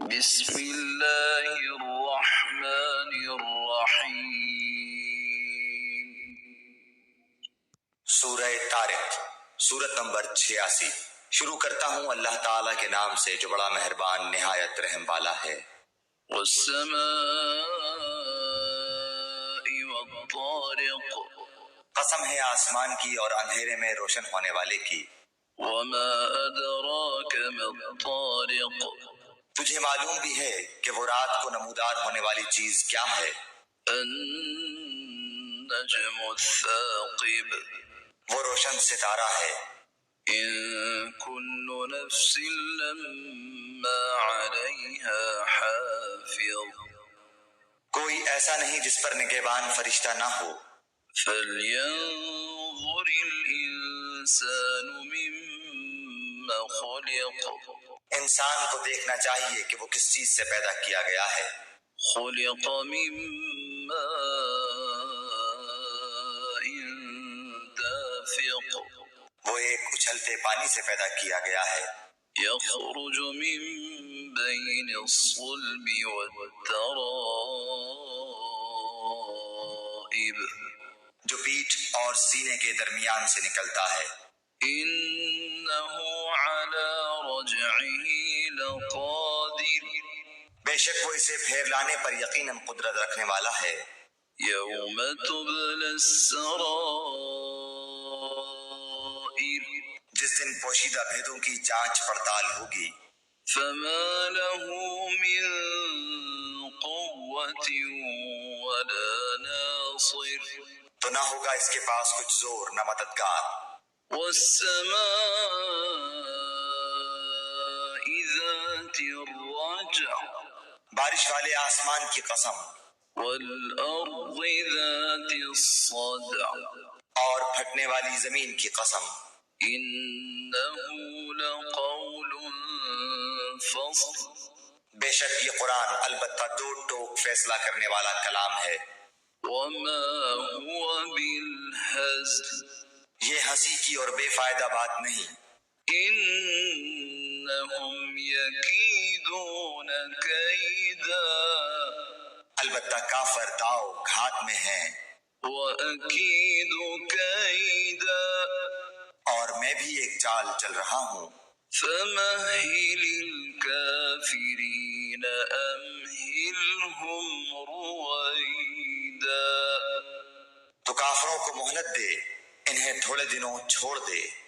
بسم اللہ الرحمن الرحیم۔ سورہ طارق، سورت نمبر 86۔ شروع کرتا ہوں اللہ تعالیٰ کے نام سے جو بڑا مہربان نہایت رحم والا ہے۔ والسماء والطارق، قسم ہے آسمان کی اور اندھیرے میں روشن ہونے والے کی۔ وما ادراک ما الطارق، تجھے معلوم بھی ہے کہ وہ رات کو نمودار ہونے والی چیز کیا ہے؟ النجم الثاقب، وہ روشن ستارہ ہے۔ ان كل نفس لما عليها حافظ، کوئی ایسا نہیں جس پر نگہبان فرشتہ نہ ہو۔ فلينظر الإنسان مما خلق، انسان کو دیکھنا چاہیے کہ وہ کس چیز سے پیدا کیا گیا ہے۔ خلق من ماء دافق، وہ ایک اچھلتے پانی سے پیدا کیا گیا ہے۔ يخرج من بين الصلب والترائب، جو پیٹھ اور سینے کے درمیان سے نکلتا ہے۔ إنه على رجعه لقادر، بے شک وہ اسے پھیر لانے پر یقیناً قدرت رکھنے والا ہے۔ يوم تبلى السرائر، جس دن پوشیدہ بھیدوں کی جانچ پڑتال ہوگی۔ فما له من قوة ولا ناصر، تو نہ ہوگا اس کے پاس کچھ زور نہ مددگار۔ والسماء ذات الرجع، بارش والے آسمان کی قسم، والأرض ذات الصدع، اور پھٹنے والی زمین کی قسم۔ إنه لقول فصل، بے شک یہ قرآن البتہ دو ٹوک فیصلہ کرنے والا کلام ہے۔ وما هو بالهزل، یہ ہنسی کی اور بے فائدہ بات نہیں۔ إنهم يكيدون كيدا، البتہ کافر داؤ گھات میں ہیں، وأكيد كيدا، اور میں بھی ایک چال چل رہا ہوں۔ فمهل الكافرين أمهلهم رويدا، تو کافروں کو مہلت دے، انہیں تھوڑے دنوں چھوڑ دے۔